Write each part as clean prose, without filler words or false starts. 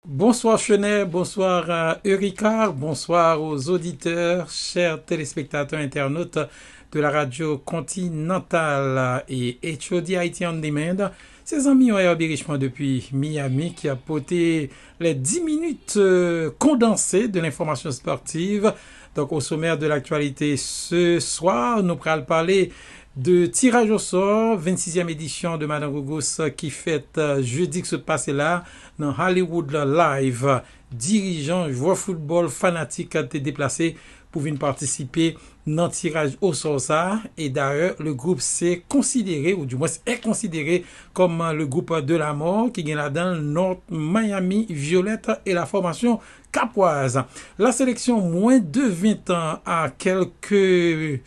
Bonsoir Chenet, bonsoir à Eureka, bonsoir aux auditeurs, chers téléspectateurs internautes de la radio continentale et HOD Haïti on Demand. Ses amis ont Herbie Richemont depuis Miami qui a poté les 10 minutes condensées de l'information sportive. Donc au sommaire de l'actualité ce soir, nous allons parler de tirage au sort, 26e édition de Madame Gougous qui fête jeudi que se passe là dans Hollywood Live. Dirigeants, joueurs football fanatiques été déplacés pour venir participer dans le tirage au sort ça. Et d'ailleurs, le groupe c'est considéré, ou du moins est considéré comme le groupe de la mort qui est là-dedans, North Miami Violette et la formation capoise. La sélection moins de 20 ans à quelques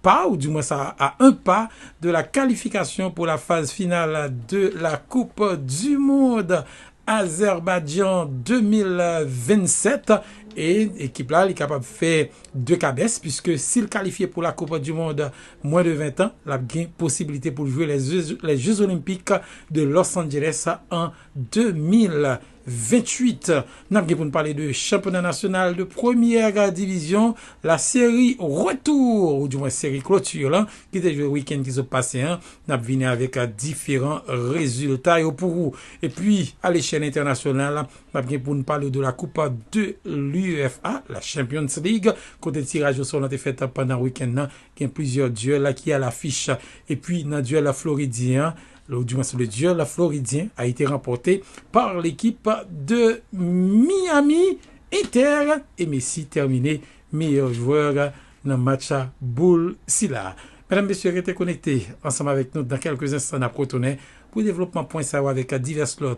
pas, ou du moins ça à un pas de la qualification pour la phase finale de la Coupe du Monde Azerbaïdjan 2027. Et l'équipe là, elle est capable de faire deux cabesses, puisque s'il qualifié pour la Coupe du Monde moins de 20 ans, il a bien possibilité pour jouer les Jeux Olympiques de Los Angeles en 2028. Nous avons pour nous parler de championnat national de première division, la série retour, ou du moins série clôture, là, qui était joué le week-end qui se passait. Nous avons venu avec différents résultats. Et puis, à l'échelle internationale, nous avons pour nous parler de la Coupe de l'UEFA, la Champions League, côté tirage au sort a été fait pendant le week-end. Il y a plusieurs duels qui à l'affiche. Et puis, dans le duel floridien, le duel floridien a été remporté par l'équipe de Miami Inter et Messi terminé meilleur joueur dans le match à Boule Silla. Mesdames, Messieurs, restez connectés ensemble avec nous dans quelques instants à Protonnet pour développement point savoir avec divers slots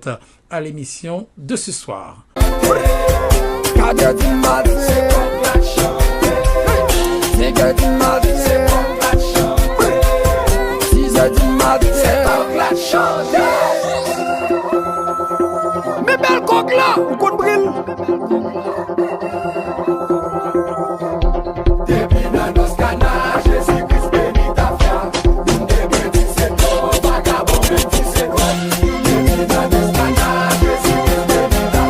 à l'émission de ce soir. Mes belles coques là, on compte brille. Depuis nos canards, Jésus-Christ bénit ta foi. Depuis 17 ans, vagabond, 27 ans. Depuis nos canards, Jésus-Christ bénit ta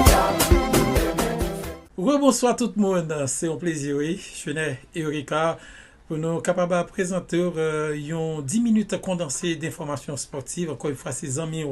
foi. Bonsoir tout le monde, c'est un plaisir, oui. Je suis Eureka pour nous capables de présenter 10 minutes condensées d'informations sportives. Encore une fois, ces amis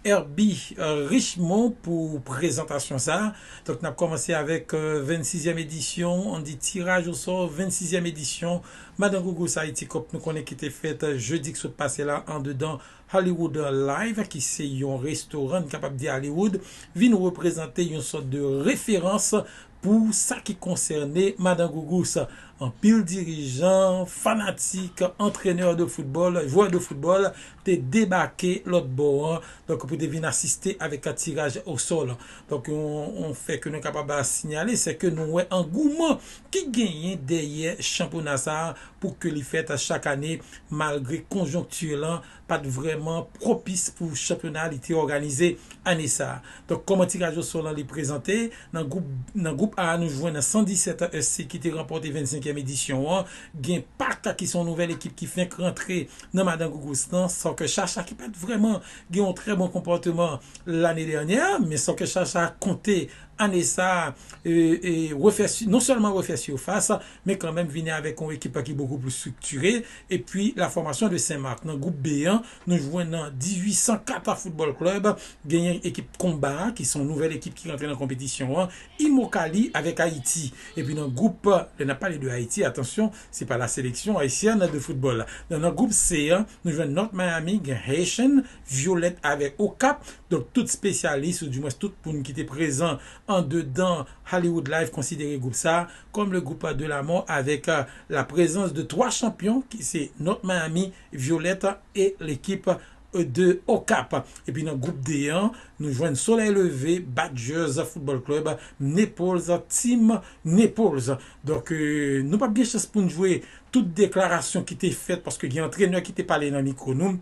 Herbie Richemont pour présentation ça. Donc, on a commencé avec 26e édition. On dit tirage au sort, 26e édition. Madame Gougous Haïti Cup, nous connaissons qui était faite jeudi que se passait là en dedans Hollywood Live, qui c'est un restaurant capable de Hollywood, vient nous représenter une sorte de référence pour ça qui concernait Madame Gougous. En pile dirigeant, fanatique, entraîneur de football, joueur de football, t'es débarqué l'autre bord, donc pour venir assister avec un tirage au sol. Donc on fait que nous sommes capables de signaler, c'est que nous avons un engouement qui gagne derrière championnat ça pour que les fêtes chaque année, malgré conjoncture, pas vraiment propice pour championnat qui organisé année ça. Donc comment tirage au sol est présenté dans groupe A nous jouons dans 117 SC qui a remporté 25e édition. Gain pas qui sont nouvelle équipe qui fait rentrer dans Madame Gougous sans que Chacha qui peut vraiment gain un très bon comportement l'année dernière, mais sans que Chacha compter année ça et refaire non seulement refaire surface mais quand même venir avec une équipe qui est beaucoup plus structurée. Et puis la formation de Saint-Marc dans groupe B1 nous jouons dans 1804 Football Club, gagné équipe combat qui sont nouvelle équipe qui rentre dans la compétition, Imokali avec Haïti. Et puis dans le groupe, on n'a pas les deux Haïti, attention, c'est pas la sélection haïtienne de football. Dans le groupe C1 nous jouons North Miami Haitian Violette avec Ocap. Donc tout spécialiste ou du moins tout pour nous qui était présent en dedans Hollywood Live considéré groupe ça comme le groupe de la mort avec la présence de 3 champions qui c'est North Miami Violette et l'équipe de Ocap. Et puis dans le groupe D1 nous joignons Soleil Levé, Badgers Football Club, Naples, Team Naples. Donc nous pas bien chance pour nous jouer toute déclaration qui était faite parce qu'il y a un entraîneur qui était parlé dans le micro nous.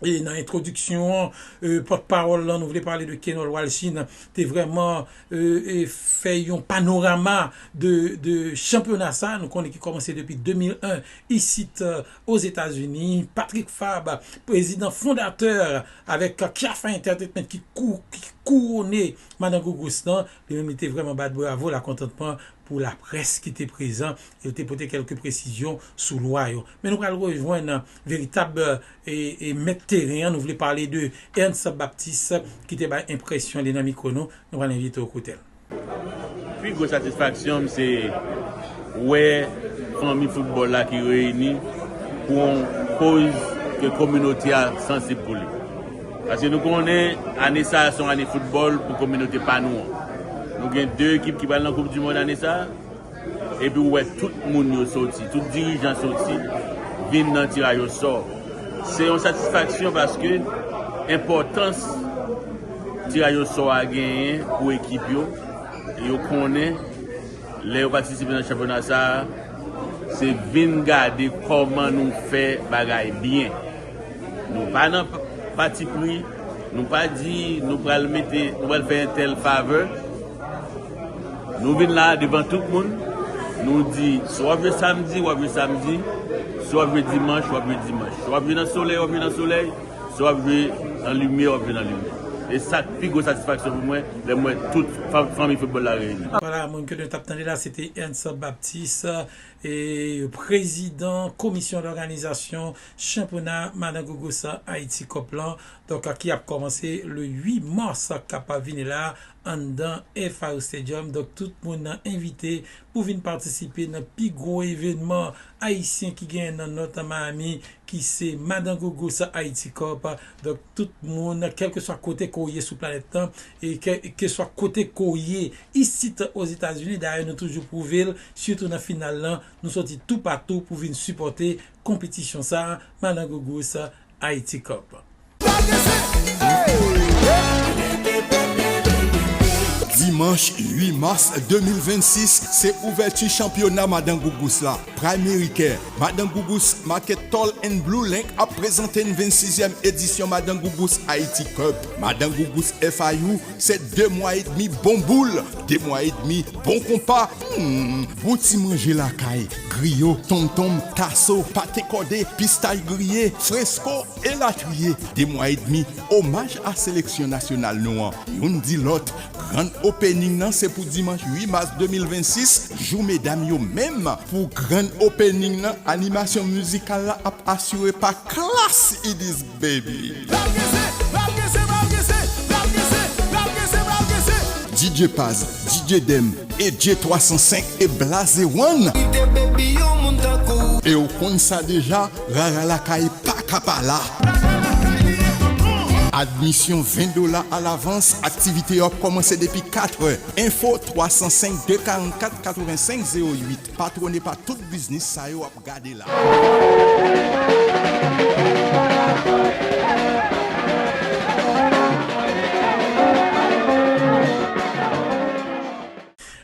Et dans l'introduction, porte-parole, là, nous voulons parler de Kenol Walshin, t'es vraiment fait un panorama de championnat ça, nous connaissons qui commencé depuis 2001, ici aux États-Unis. Patrick Fabre, président fondateur avec Kiafa Entertainment qui couronné Madame Gougoustan, il était vraiment bad bravo, la contentement pour la presse qui était présent et était porté quelques précisions sous loi. Mais nous allons rejoindre un véritable et maître terrain. Nous voulons parler de Ernst Baptiste qui était impression les amis Kono. Nous allons l'inviter au côté. Puis grosse satisfaction c'est ouais famille football là qui réunit pour une cause que la communauté a sensible pour lui. Parce que nous connaissons année ça son année football pour la communauté pas nous. Nous avons deux équipes qui vont dans la Coupe du Monde année ça. Et puis ouais, tout le monde est sorti, tout le dirigeant est sorti, vient dans le tirage au sort. C'est une satisfaction parce que l'importance du tirage au sort a gagné pour l'équipe. Et on connaît, les participants dans le championnat, c'est venir regarder comment nous faisons bagaille bien. Nous pas dans parti pris, nous pas dit nous allons faire un tel faveur. Nous venons là devant tout le monde, nous disons soit le samedi, soit le dimanche, soit le dimanche. Soit dans le soleil, soit dans le soleil, soit dans la lumière, soit dans la lumière. Et ça, plus grosse satisfaction pour moi, toute famille football la réunie. Voilà, mon que nous t'attendais là, c'était Ernst Baptiste, et président, commission d'organisation, championnat Madame Gougoussan Haïti Coplan, donc qui a commencé le 8 mars, qui a venir là, en dans FAO Stadium. Donc tout le monde a invité pour venir participer dans le plus gros événement haïtien qui gagne dans notre Miami, qui c'est Madame Gougoussan Haïti Cop. Donc tout le monde, quel que soit côté courrier sous planète Temps, et que soit côté courrier ici aux États-Unis, d'ailleurs nous toujours prouvé, surtout dans la finale là, nous sortis tout partout pour venir supporter compétition ça, Madame Gougoussan Haïti Cop. Dimanche 8 mars 2026, c'est ouverture championnat Madame Gougous là. Primary Care. Madame Gougous Market Tall and Blue Link a présenté une 26e édition Madame Gougous Haïti Cup. Madame Gougous FIU, c'est 2 mois et demi bon boule, 2 mois et demi bon compas. Bon petit manger la caille, griot, tom-tom, tasso, pâté cordé, pistache grillé, fresco et la trier. 2 mois et demi, hommage à sélection nationale noire. On dit l'autre, grand opening nan c'est pour dimanche 8 mars 2026. Jou mesdames yo même pour grand opening nan animation musicale là assuré par Class It Is Baby. DJ Paz, DJ Dem et J305 et Blaze One. Et au compte ça déjà, Rara la caille pas capala. Admission $20 à l'avance. Activité a commencé depuis 4 heures. Info 305 244 85 08. Patronné par tout business, ça y a regardé là.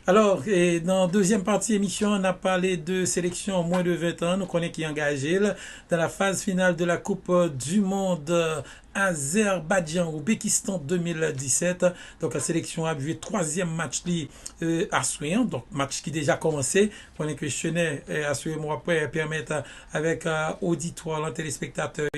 Alors, et dans la deuxième partie émission, on a parlé de sélection en moins de 20 ans. Nous connaissons qui est engagé dans la phase finale de la Coupe du Monde Azerbaïdjan-Ouzbékistan 2017. Donc, la sélection a vu 3e match à Souyan. Donc, match qui déjà commencé. On est questionné à Souyan, moi, après, permettre avec auditoire, les téléspectateurs,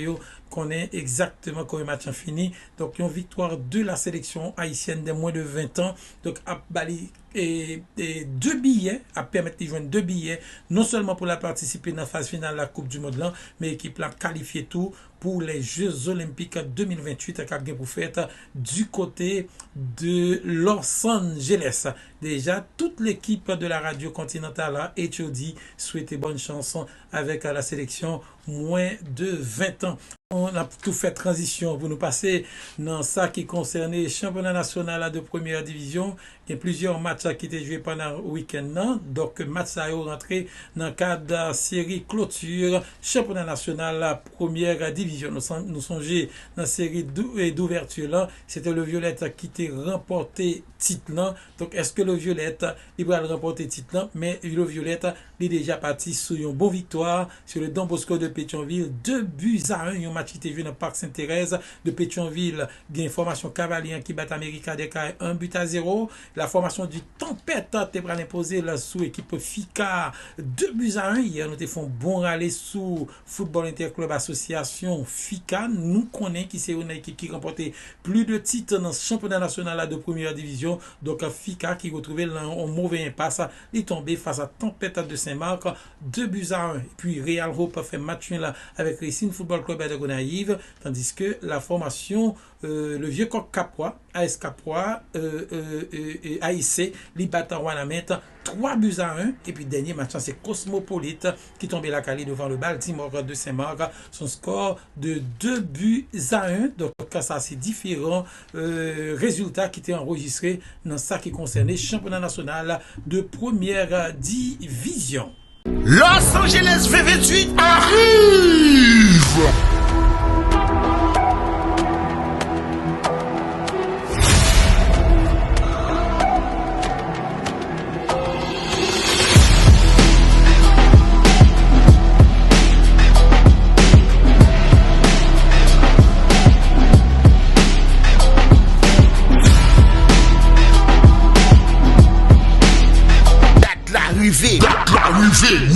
qu'on est exactement comment le match a fini. Donc, une victoire de la sélection haïtienne de moins de 20 ans. Donc, à Bali, et 2 billets, à permettre de joindre 2 billets, non seulement pour la participer dans la phase finale de la Coupe du Monde, là, mais équipe l'a qualifié tout pour les Jeux Olympiques 2028 à pour faire du côté de Los Angeles. Déjà, toute l'équipe de la radio continentale HOD souhaite bonne chance avec la sélection moins de 20 ans. On a tout fait transition pour nous passer dans ça qui concernait le championnat national de première division. Il y a plusieurs matchs qui étaient joués pendant le week-end. Donc, match a rentré dans le cadre de la série clôture championnat national première division. Nous songeons dans la série d'ouverture là. C'était le Violette qui était remporté titre là. Donc, est-ce que le Violette, il va remporter titre là? Mais le Violette, il est déjà parti sur une bonne victoire sur le Don Bosco de Pétionville, 2-1, un match qui était vu dans le Parc Sainte-Thérèse de Pétionville, une formation Cavalier qui bat América des 1-0. La formation du Tempête t'es pour imposer là sous équipe FICA 2-1. Hier nous avons fait un bon rallye sous Football Interclub Association FICA. Nous connaissons qui c'est une équipe qui remporté plus de titres dans le championnat national de première division. Donc FICA qui retrouvait un mauvais impasse, il est tombé face à Tempête de Saint-Marc 2-1. Et puis Real Hope a fait match là avec Racing Football Club de Gonaïve, tandis que la formation le vieux coq Capois, AS Capois, AIC, Libata Wanamet, 3-1. Et puis dernier match, c'est Cosmopolite qui tombait la Cali devant le Baltimore de Saint-Marc. Son score de 2-1. Donc ça, c'est différents résultats qui étaient enregistrés dans ça qui concernait le championnat national de première division. Los Angeles V28 arrive!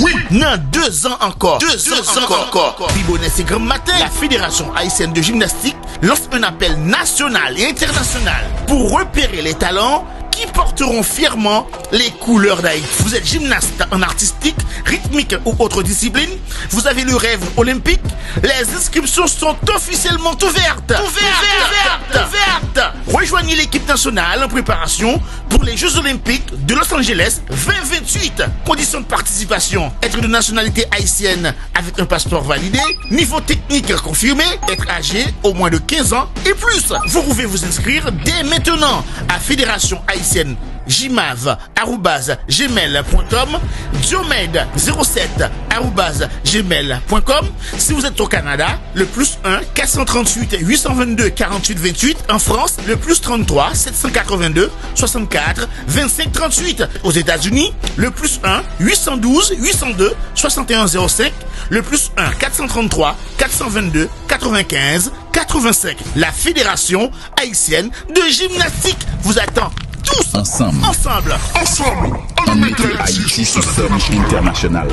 Oui, dans 2 ans encore. 2 ans encore. Pibonnet et Grand Matin, la Fédération haïtienne de gymnastique lance un appel national et international pour repérer les talents qui porteront fièrement les couleurs d'Haïti. Vous êtes gymnaste en artistique, rythmique ou autre discipline, vous avez le rêve olympique, les inscriptions sont officiellement ouvertes. Rejoignez l'équipe nationale en préparation pour les Jeux Olympiques de Los Angeles 2028. Conditions de participation: être de nationalité haïtienne avec un passeport validé, niveau technique confirmé, être âgé au moins de 15 ans et plus. Vous pouvez vous inscrire dès maintenant à Fédération haïtienne gmav@gmail.com, diomède07@gmail.com. Si vous êtes au Canada, le +1 438 822 48 28. En France, le +33 782 64 25 38. Aux États-Unis, le +1 812 802 61 05. Le +1 433 422 95 85. La Fédération haïtienne de gymnastique vous attend tous ensemble. On mettait Haïti sur scène internationale.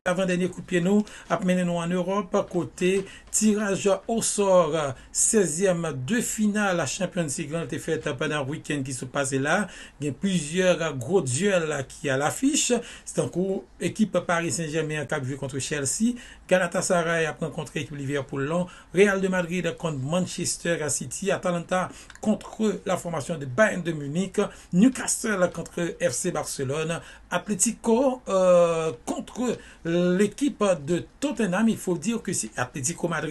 Avant-dernier coup de pied nous a mené nous en Europe côté tirage au sort 16e de finale la Champions League a été faite pendant le week-end qui se passait là. Il y a plusieurs gros duels qui à l'affiche. C'est un coup équipe Paris Saint-Germain qui a vu contre Chelsea, Galatasaray a rencontré équipe Liverpool, Real de Madrid contre Manchester City, Atalanta contre la formation de Bayern de Munich, Newcastle contre FC Barcelone, Atlético contre l'équipe de Tottenham. Il faut dire que c'est Atlético Madrid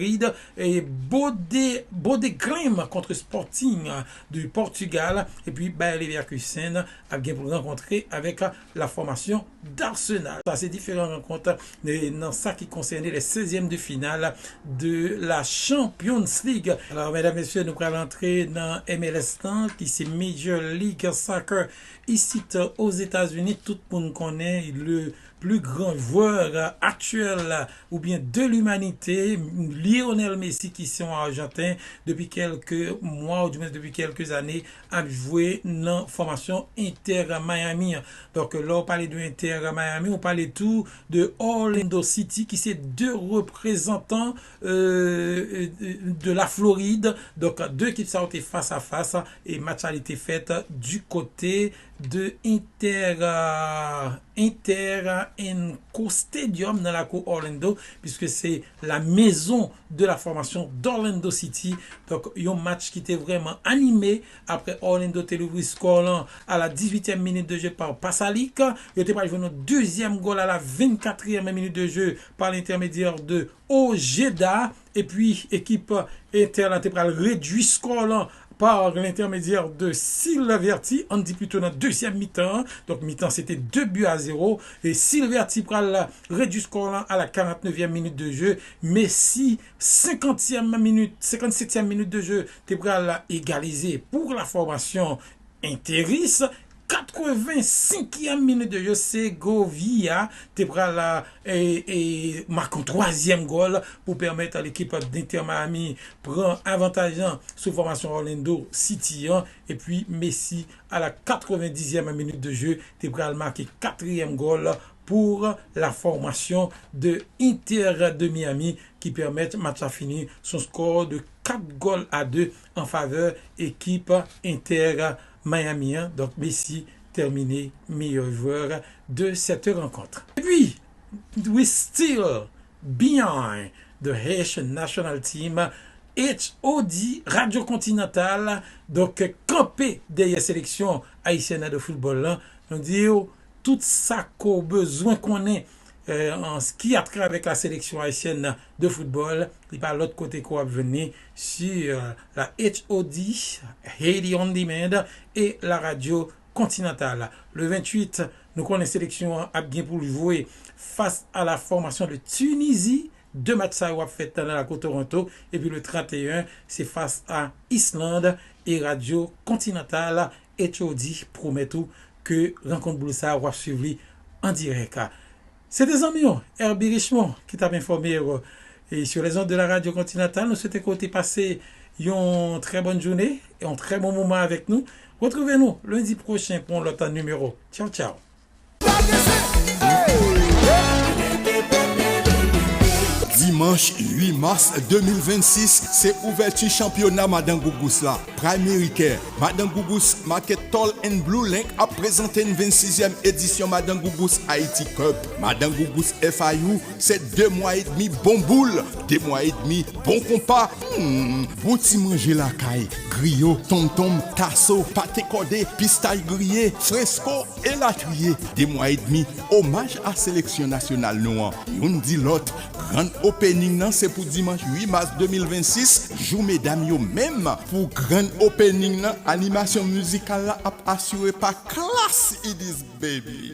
et Bodø/Glimt contre Sporting du Portugal, et puis Bayer Leverkusen a bien pour rencontrer avec la formation d'Arsenal. Ça, c'est différentes rencontres dans ça qui concernait les 16e de finale de la Champions League. Alors, mesdames et messieurs, nous allons entrer dans MLS qui c'est Major League Soccer ici aux États-Unis. Tout le monde connaît le plus grand joueur actuel ou bien de l'humanité, Lionel Messi, qui sont argentin depuis quelques mois ou du moins depuis quelques années, a joué dans la formation Inter Miami. Donc là on parlait de Inter Miami, on parlait tout de Orlando City qui c'est 2 représentants de la Floride. Donc 2 équipes ça ont été face à face et match a été fait du côté de Inter Enco Stadium dans la cour Orlando, puisque c'est la maison de la formation d'Orlando City. Donc un match qui était vraiment animé. Après Orlando Televis score à la 18e minute de jeu par Pasalic, il était pas joué notre deuxième goal à la 24e minute de jeu par l'intermédiaire de Ojeda, et puis équipe Inter a réduit score par l'intermédiaire de Silverti. On dit plutôt dans deuxième mi-temps. Donc mi-temps c'était 2-0. Et Silverti pral réduit score là à la 49e minute de jeu. Messi 57e minute de jeu te pral égaliser pour la formation Interis. 85e minute de jeu, Segovia te pral et marque un troisième goal pour permettre à l'équipe d'Inter Miami prendre avantage sous formation Orlando City. Et puis Messi à la 90e minute de jeu te pral marquer quatrième goal pour la formation de Inter de Miami qui permet match à finir son score de 4-2 en faveur équipe Inter Miami. Donc Messi terminé meilleur joueur de cette rencontre. Et puis, we still behind the Haitian national team HOD Radio Continental, donc campé derrière sélection haïtienne de football là. On dit tout ça qu'on besoin qu'on ait en ce qui a trait avec la sélection haïtienne de football, et par l'autre côté qu'on va venir sur la HOD, Haiti On Demand, et la radio continentale. Le 28, nous connaissons sélection à bien pour jouer face à la formation de Tunisie. 2 matchs ça va fait dans la côte Toronto. Et puis le 31, c'est face à Islande et radio continentale HOD promet tout que rencontre boule ça va suivre en direct. C'est des amis, Herbie Richemont qui t'a informé et sur les ondes de la radio continentale. Nous souhaitons que tu passer une très bonne journée et un très bon moment avec nous. Retrouvez-nous lundi prochain pour l'autre numéro. Ciao, ciao. Dimanche 8 mars 2026, c'est ouverture championnat Madame Gougous là. Primary Care. Madame Gougous Market Tall and Blue Link a présenté une 26e édition Madame Gougous Haiti Cup. Madame Gougous FIU, c'est 2 mois et demi bon boule, 2 mois et demi bon compas. Bouti manger la caille, griot, tom-tom, tasso, pâté cordé, pistache grillé, fresco et la trier. 2 mois et demi, hommage à sélection nationale noire. On dit l'autre, grand opening nan c'est pour dimanche 8 mars 2026. Jou mesdames yo même pour grand opening nan animation musicale là assuré par Class It Is Baby.